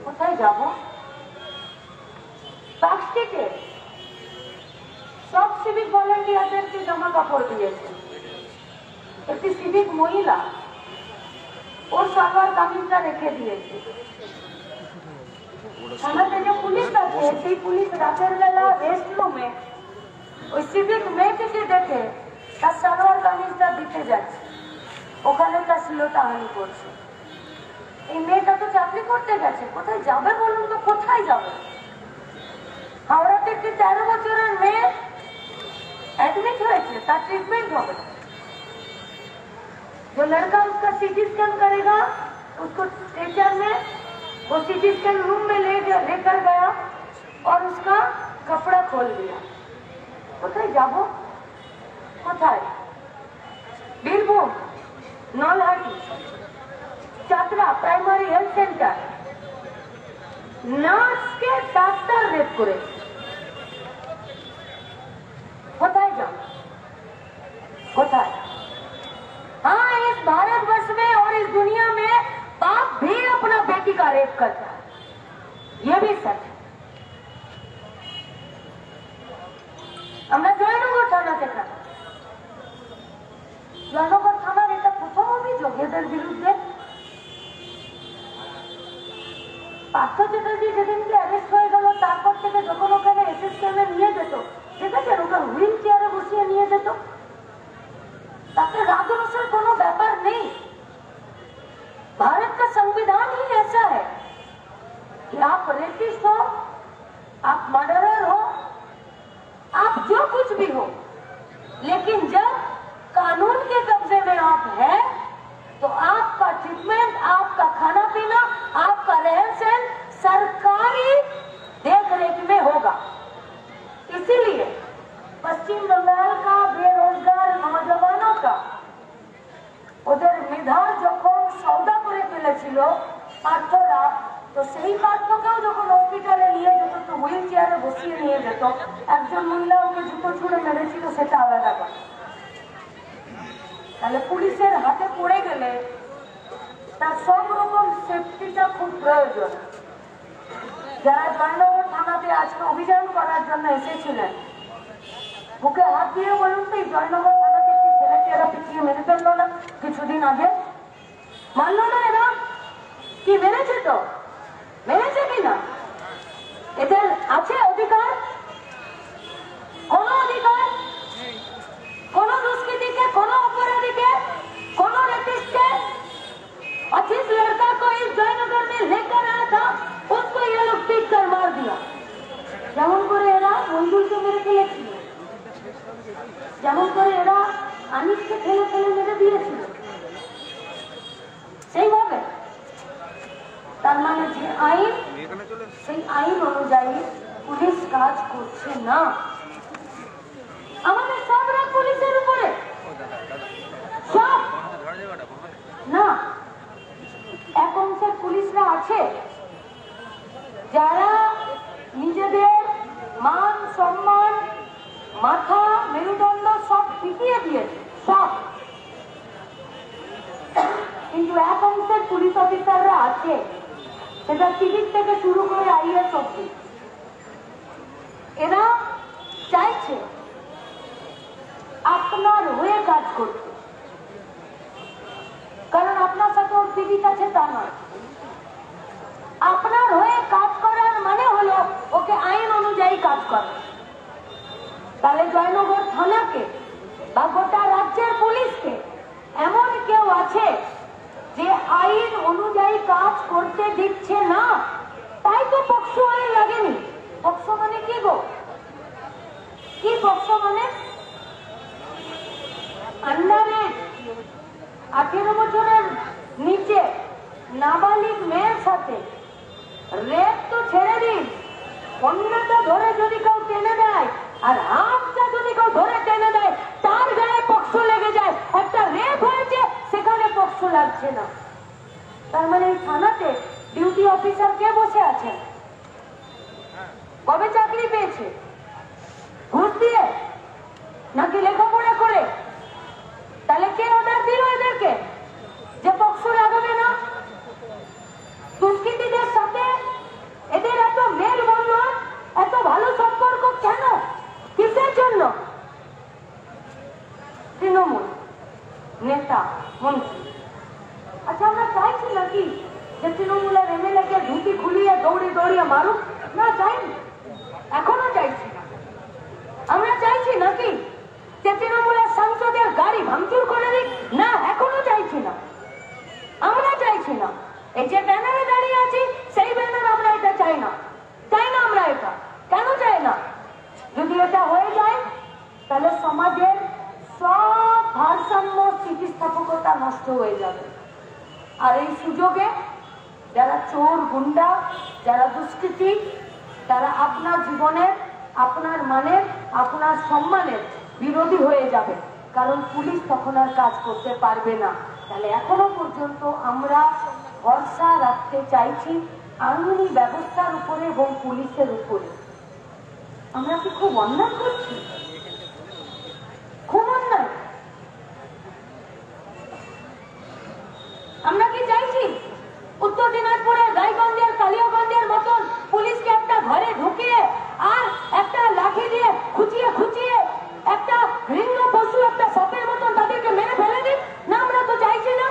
কোথায় যাব? পার্কস্ট্রিটে সব সিভিক ভলেন্টিয়ারদেরকে জামা কাপড় দিয়েছে। একটি সিভিক মহিলা ওর সালোয়ার কামিজটা রেখে দিয়েছে। থানাতে যে পুলিশ আছে, সেই পুলিশ রাতের বেলা রেস্ট রুমে ওই সিভিক মেয়েটিকে দেখে তার সালোয়ার কামিজটা দিতে যাচ্ছে, ওখানে তার শ্লীলতাহানি করছে। এই মেয়েটা তো চাকরি করতে গেছে, কোথায় যাবে বলুন তো? কোথায় যাবে? হাওড়াতে একটি 13 বছরের মেয়ে एडमिट হয়েছে, তার ट्रीटमेंट হবে। जो लड़का उसका सीटी स्कैन करेगा, उसको स्ट्रेचर में वो सीटी स्कैन रूम में लेकर गया और उसका कपड़ा खोल दिया। কোথায় যাব? কোথায়? Birbhum, Nalhati, Chatra primary health centre, নার্সকে ডাক্তার রেপ করেছে। কোথায় যাব? কোথায়? हाँ, इस भारतवर्ष में और इस दुनिया में बाप भी अपना बेटी का रेप करता है, ये भी सच है। আমরা জয়নগর থানা থেকে, জয়নগর থানার এটা প্রথম অভিযোগ এদের বিরুদ্ধে। পার্থ চ্যাটার্জি যেদিনকে অ্যারেস্ট হয়ে গেল, তারপর থেকে যখন ওখানে এসএসকেএমে নিয়ে যেত, দেখেছেন ওকে হুইল চেয়ারে বসিয়ে নিয়ে যেত। ताकि राजवंश कोनो व्यापार नहीं। भारत का संविधान ही ऐसा है कि आप रेपिस्ट हो, आप मर्डरर हो, आप जो कुछ भी हो, लेकिन जब कानून के कब्जे में आप हैं तो आपका ट्रीटमेंट, आपका खाना पीना, आपका रहन सहन सरकारी देखरेख में होगा। इसीलिए पश्चिम बंगाल का बेरोजगार नौजवानों का ওদের মেধার যখন সওদা করে ফেলেছিল পার্থরা, তো সেই পার্থকেও যখন হসপিটালে নিয়ে যেত তো হুইল চেয়ারে বসিয়ে নিয়ে যেত। একজন মহিলা ওকে জুতো ছুঁড়ে মেরেছিল, সেটা আলাদা কথা। তাহলে পুলিশের হাতে পড়ে গেলে তার সব রকম সেফটিটা খুব প্রয়োজন। যারা জয়নগর থানাতে আজকে অভিযান করার জন্য এসেছিলেন, বুকে হাত দিয়ে বলুন তো, এই জয়নগর থানাতে একটি ছেলেকে এরা পিছিয়ে মেরে ফেললো না কিছুদিন আগে? মানলো না এরা? কি মেরেছে? তো মেরেছে কিনা? এদের আছে অধিকার? কোন অধিকার? কোন দুষ্কৃতিকে, কোন অপরাধীকে, কোন रेपिस्ट और जिस लड़का को इस जयनगर में लेकर आया था उसको ये लोग पीट कर मार दिया। যেমন করে এরা মঞ্জুরকে মেরে ফেলেছিল, যেমন করে এরা আনিসকে ঠেলে ঠেলে মেরে দিয়েছিল, সেইভাবে। তার মানে যে আইন, সেই আইন অনুযায়ী পুলিশ কাজ করছে না। আমাদের সব রাগ পুলিশের উপরে, সব না। এক অংশের পুলিশরা আছে যারা নিজেদের মান সম্মান, মাথা, মেরুদণ্ড সব পিটিয়ে দিয়েছে, সব। কিন্তু এক অংশের পুলিশ অফিসাররা আছে, সেটা সিভিক থেকে শুরু করে আইএস অব্দি, এরা চাইছে আপনার হয়ে কাজ করতে। কারণ আপনার সাথে ওর সিভিক আছে তা নয়। আপনার হয়ে কাজ করার মানে হলো ওকে আইন অনুযায়ী কাজ করা। তাহলে জয়নগর থানাকে বা গোটা রাজ্যের পুলিশকে এমন কেউ আছে যে আইন অনুযায়ী কাজ করতে দিচ্ছে না? তাই তো পক্সো আইন লাগেনি। পক্সো মানে কি গো? কি পক্সো মানে? আন্ডারে 18 বছরের নিচে নাবালিক মেয়ের সাথে রেপ তো ছেড়ে দিন, অন্যটা ধরে যদি কেউ টেনে দেয় আর হাতটা যদি কেউ ধরে টেনে দেয়, তার গায়ে পক্সো লেগে যায়। একটা রেপ হয়েছে, সেখানে পক্সো লাগছে না। তার মানে এই থানাতে ডিউটি অফিসার কে বসে আছেন? কবে চাকরি পেয়েছে? ঘুষ দিয়ে নাকি লেখাপড়া করে? তাহলে কে অর্ডার দিল এদেরকে যে পক্সো লাগাবে না? দুষ্কৃতীদের সাথে দৌড়ে দৌড়িয়ে মারুক? না, চাইনি, এখনো চাইছি না। আমরা চাইছি নাকি যে তৃণমূলের সাংসদের গাড়ি ভাঙচুর করে দিক? না, এখনো চাইছি না, আমরা চাইছি না। এই যে ব্যানারে দাঁড়িয়ে আছি সেই ব্যানার আমরা এটা চাই না, চাই না আমরা এটা। কেন চাই না? যদি এটা হয়ে যায় তাহলে সমাজের সব ভারসাম্য স্থিতিস্থাপকতা নষ্ট হয়ে যাবে। আর এই সুযোগে যারা চোর গুন্ডা, যারা দুষ্কৃতী, তারা আপনার জীবনের, আপনার মানের, আপনার সম্মানের বিরোধী হয়ে যাবে, কারণ পুলিশ তখন আর কাজ করতে পারবে না। তাহলে এখনো পর্যন্ত আমরা ভরসা রাখতে চাইছি আইনি ব্যবস্থার উপরে এবং পুলিশের উপরে। আমরা কি খুব অন্যায় করছি? খুব অন্যায়। আমরা কি চাইছি উত্তর দিনাজপুরের রায়গঞ্জের, কালিয়াগঞ্জের মতন পুলিশকে একটা ঘরে ঢুকিয়ে আর একটা লাঠি দিয়ে খুঁচিয়ে খুঁচিয়ে একটা হিংস্র পশু, একটা সাপের মতন তাদেরকে মেরে ফেলে দিন? না, আমরা তো চাইছি না।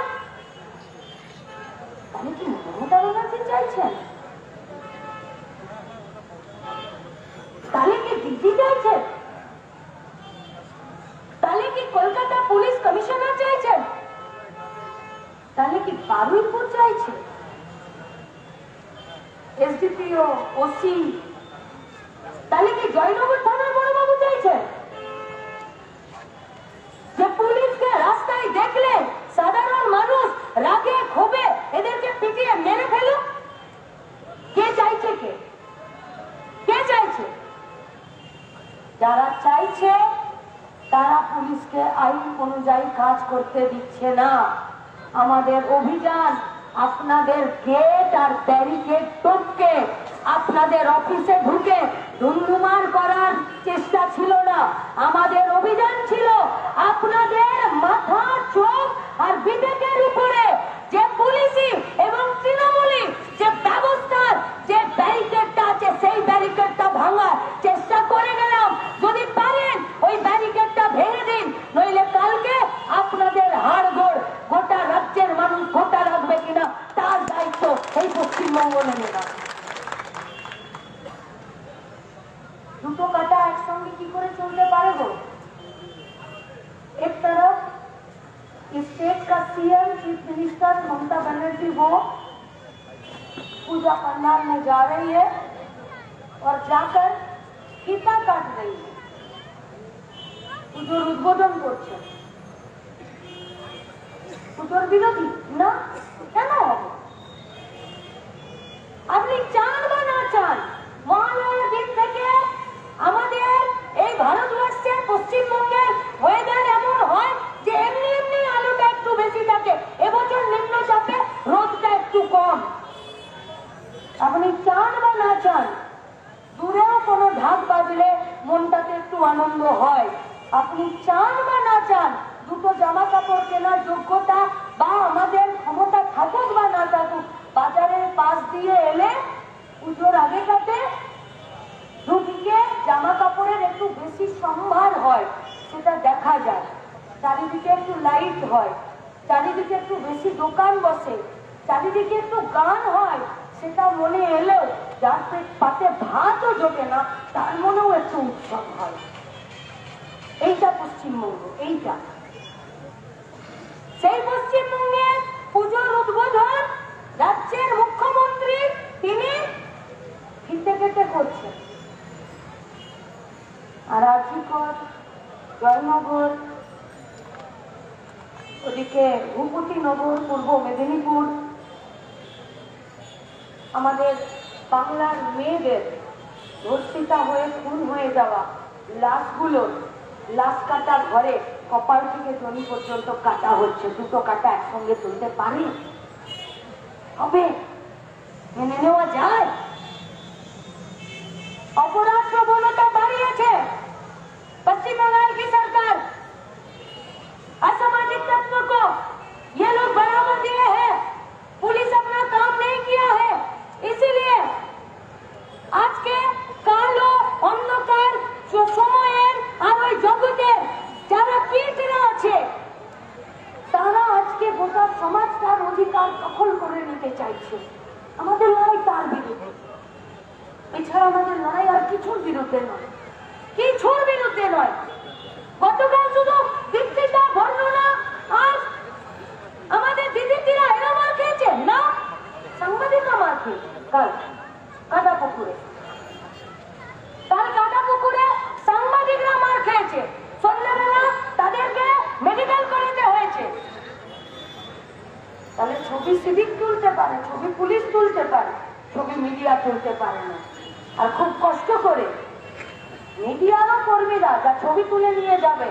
তাহলে কি মমতা ব্যানার্জি চাইছেন? তাহলে কি দিদি চাইছেন? তাহলে কি কলকাতা পুলিশ কমিশনার চাইছেন? তাহলে কি বারুইপুর চাইছে? এসডিপিও, ওসি, তাহলে কি জয়নগর থানার বড়বাবু চাইছেন যে পুলিশকে রাস্তায় দেখলে সাধারণ মানুষ রাগে ক্ষোভে এদেরকে পিটিয়ে মেরে ফেলো? কে চাইছে? কে চাইছে? যারা চাইছে তারা পুলিশকে আইন অনুযায়ী কাজ করতে দিচ্ছে না। আমাদের অভিযান আপনাদের গেট আর ব্যারিকেড টপকে আপনাদের অফিসে ঢুকে ধুমধুমার করার চেষ্টা ছিল না। আমাদের অভিযান ছিল আপনাদের মাথা, চোখ আর বিবেকের উপরে যে পুলিশি এবং তৃণমূলী যে ব্যবস্থার যে ব্যারিকেডটা আছে সেই ব্যারিকেডটা ভাঙার চেষ্টা করে গেলাম। যদি পারেন ওই ব্যারিকেডটা ভেঙে দিন, নইলে কালকে আপনাদের হাড়গোড় গোটা রাজ্যের মানুষ গোটা রাখবে কিনা তার দায়িত্ব এই পশ্চিমবঙ্গ নেবে না। দুটো কাটা একসঙ্গে কি করে চলতে পারে গো? एक तरफ स्टेट का CM, chief minister Mamata Banerjee वो पूजा पंडाल में जा रही है और जाकर फीता काट रही है, পুজোর উদ্বোধন করছে। পুজোর বিরোধী না? কেন হবে? আপনি চান বা না চান, মহালয়ার দিন থেকে আমাদের এই ভারতবর্ষের পশ্চিমবঙ্গের ওয়েদার এমন হয় যে এমনি এমনি আলুটা একটু বেশি থাকে, এবছর নিম্নচাপে রোদটা একটু কম। আপনি চান বা না চান, দূরেও কোনো ঢাক বাজলে মনটাতে একটু আনন্দ হয়। আপনি চান বা না চান, দুটো জামা কাপড় কেনার যোগ্যতা বা আমাদের ক্ষমতা থাকুক বা না থাকুক, বাজারের পাশ দিয়ে এলে পুজোর আগে কাটে দুদিকে জামা কাপড়ের একটু বেশি সম্ভার হয়, সেটা দেখা যায়। চারিদিকে একটু লাইট হয়, চারিদিকে একটু বেশি দোকান বসে, চারিদিকে একটু গান হয়, সেটা মনে এলেও যার পাতে ভাতও জোটে না তার মনেও একটু উৎসব হয়। এইটা পশ্চিমবঙ্গ, এইটা সেই পশ্চিমবঙ্গের পুজোর উদ্বোধন রাজ্যের মুখ্যমন্ত্রী তিনি ফিতে কেটে করছেন। আর আজিকর, জয়নগর, ওদিকে ভূপতিনগর, পূর্ব মেদিনীপুর, আমাদের বাংলার মেয়েদের ধর্ষিতা হয়ে খুন হয়ে যাওয়া লাশগুলোর লাশ কাটা ঘরে কপাল থেকে জনি পর্যন্ত কাটা হচ্ছে। দুটো কাটা একসঙ্গে তুলতে পারে? হবে? মেনে নেওয়া যায়? अपराध प्रवणता बाढ़िए पश्चिम बंगाल की सरकार असामाजिक तत्व को ये लोग बढ़ावा दिए हैं। पुलिस अपना काम नहीं किया है, इसीलिए आज के कालो अन्धकार সময়ের আর ওই জগতের যারা পিতরা আছে তারা আজকে গোটা সমাজটার অধিকার দখল করে নিতে চাইছে। আমাদের লড়াই তার বিরুদ্ধে, এছাড়া আমাদের লড়াই আর কিছুর বিরুদ্ধে নয়, কিছুর বিরুদ্ধে নয়। গতকাল শুধু দীপ্তিতা, বর্ণনা আর আমাদের দিদিরা এরা মার খেয়েছে না, সাংবাদিকরা মার খেয়েছে। কাল কাটাপুকুরে, সাংবাদিকরা মার খেয়েছে। সন্ধ্যাবেলা তাদেরকে মেডিকেল করাতে হয়েছে। তাহলে ছবি সিভিক তুলতে পারে, ছবি পুলিশ তুলতে পারে, ছবি মিডিয়া তুলতে পারে না। আর খুব কষ্ট করে মিডিয়ারও কর্মীরা যা ছবি তুলে নিয়ে যাবে,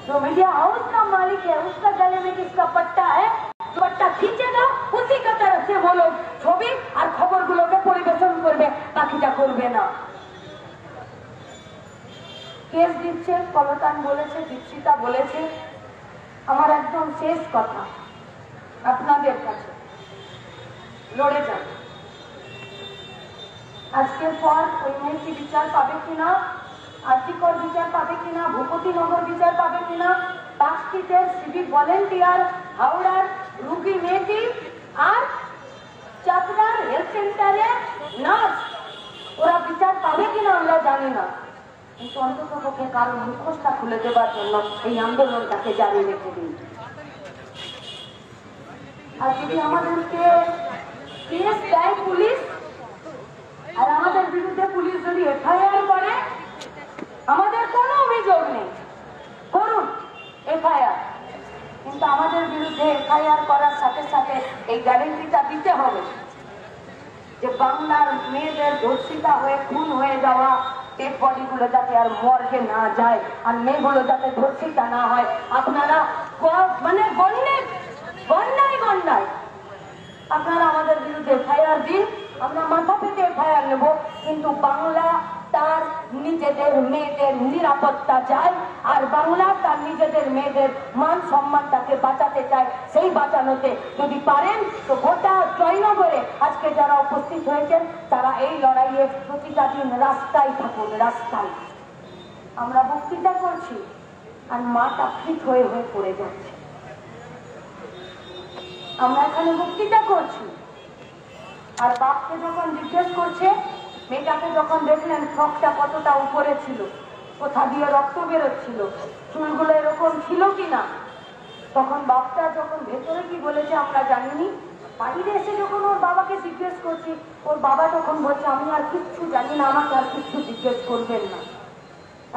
जो मीडिया हाउस का मालिक है उसका गले में किसका पट्टा है, पट्टा खींचेगा उसी का तरफ से वो लोग ছবি আর খবরগুলোকে পরিবেশন করবে, বাকিটা করবে না। কেস দিচ্ছে, কলতান বলেছে, দীপশিতা বলেছে। আমার একদম শেষ কথা আপনাদের কাছে, লড়ে যান। আজকের পর ওই মেয়েটি বিচার পাবে কিনা, আর্থিকর বিচার পাবে কিনা, ভূপতিনগর বিচার পাবে কিনা, পাঁচটিতের সিভিক ভলেন্টিয়ার, হাওড়ার রুগী মেয়েটি আর চাকদার হেলথ সেন্টারে নার্স, ওরা বিচার পাবে কিনা আমরা জানি না, কিন্তু অন্তত পক্ষে কারণ মুখোশটা খুলে দেবার জন্য এই আন্দোলনটাকে জারি রেখে দিন। আর যদি আমাদেরকে কেস দেয় পুলিশ, আর আমাদের বিরুদ্ধে পুলিশ যদি এফআইআর করে, আমাদের কোনো অভিযোগ নেই, করুন এফআইআর, কিন্তু আমাদের বিরুদ্ধে এফআইআর করার সাথে সাথে এই গ্যারেন্টিটা দিতে হবে যে বাংলার মেয়েদের ধর্ষিতা হয়ে খুন হয়ে যাওয়া ডেড বডিগুলো যাতে আর মর্গে না যায়, আর মেয়েগুলো যাতে ধর্ষিতা না হয়। আপনারা মানে গন্ডায় আপনারা আমাদের বিরুদ্ধে এফআইআর দিন, আমরা মাথা পেতে এফআইআর নেব, কিন্তু বাংলা তার নিজেদের মেয়েদের নিরাপত্তা চায়, আর বাংলা তার নিজেদের মেয়েদের মান সম্মানটাকে বাঁচাতে চায়। সেই বাঁচানোতে যদি পারেন তো গোটা জয়নগরে আজকে যারা উপস্থিত হয়েছেন তারা এই লড়াইয়ে প্রতিটা দিন রাস্তায় থাকুন, রাস্তায়। আমরা বক্তৃতা করছি আর মাটা ফিট হয়ে হয়ে পড়ে যাচ্ছে। আমরা এখানে বক্তৃতা করছি আর বাপকে যখন জিজ্ঞেস করছে, মেয়েটাকে যখন দেখলেন ফ্রকটা কতটা উপরে ছিল, কোথা দিয়ে রক্ত বেরোচ্ছিল, চুলগুলো এরকম ছিল কিনা, তখন বাপটা যখন ভেতরে কি বলেছে আমরা জানিনি, বাইরে এসে যখন ওর বাবাকে জিজ্ঞেস করছি, ওর বাবা তখন বলছে আমি আর কিচ্ছু জানি না, আমাকে আর কিচ্ছু জিজ্ঞেস করবেন না।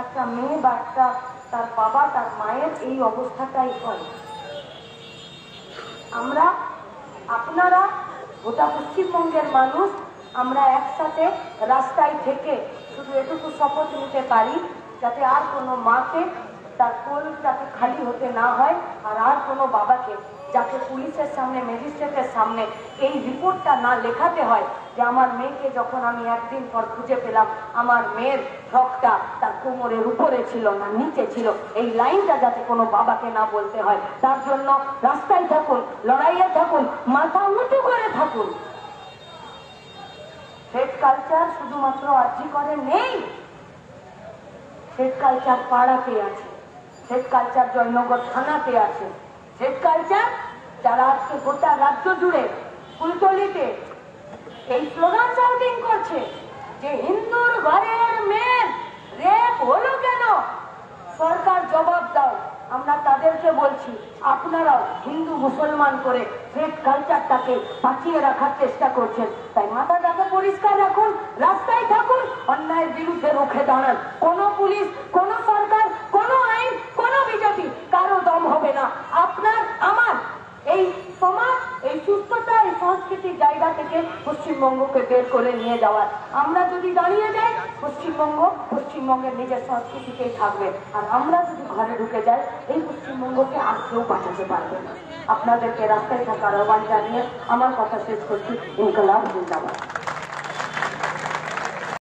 একটা মেয়ে বা একটা তার বাবা তার মায়ের এই অবস্থাটাই হয়। আমরা, আপনারা, গোটা পশ্চিমবঙ্গের মানুষ আমরা একসাথে রাস্তায় থেকে শুধু এটুকু শপথ নিতে পারি যাতে আর কোনো মাকে তার কোল যাতে খালি হতে না হয়, আর কোনো বাবাকে যাতে পুলিশের সামনে, ম্যাজিস্ট্রেটের সামনে এই রিপোর্টটা না লেখাতে হয় যে আমার মেয়েকে যখন আমি একদিন পর খুঁজে পেলাম আমার মেয়ের ফ্রকটা তার কোমরের উপরে ছিল না নিচে ছিল, এই লাইনটা যাতে কোনো বাবাকে না বলতে হয়। তার জন্য রাস্তায় থাকুন, লড়াইয়ে থাকুন, মাথা উঁচু করে থাকুন। হেড কালচার শুধুমাত্র আর্জি করে নেই, হেড কালচার পাড়াতে আছে, হেড কালচার জয়নগর থানাতে আছে, হেড কালচার যারা আজকে গোটা রাজ্য জুড়ে ফুলতলিতে এই স্লোগান শাউটিং করছে যে হিন্দুর ঘরের মেয়ের রেপ হলো কেন, সরকার জবাব দাও। আমরা তাদেরকে বলছি আপনারাও হিন্দু মুসলমান করে হেড কালচারটাকে বাঁচিয়ে রাখার চেষ্টা করছেন, তাই মাথাটাকে পরিষ্কার রাখুন, রাস্তায় থাকুন, অন্যায়ের বিরুদ্ধে রুখে দাঁড়ান। কোনো পুলিশ, কোনো সরকার, কোনো আইন, কোনো বিজেপি কারো দম হবে না আপনার আমার এই সমাজ, এই সুস্থতা, এই সংস্কৃতির জায়গা থেকে পশ্চিমবঙ্গকে বের করে নিয়ে যাওয়ার। আমরা যদি দাঁড়িয়ে যাই পশ্চিমবঙ্গের নিজের সংস্কৃতিতেই থাকবে, আর আমরা যদি ঘরে ঢুকে যাই এই পশ্চিমবঙ্গকে আর কেউ বাঁচাতে পারবে না। আপনাদেরকে রাস্তায় থাকার আহ্বান জানিয়ে আমার কথা শেষ করছি। ইনকলাব জিন্দাবাদ।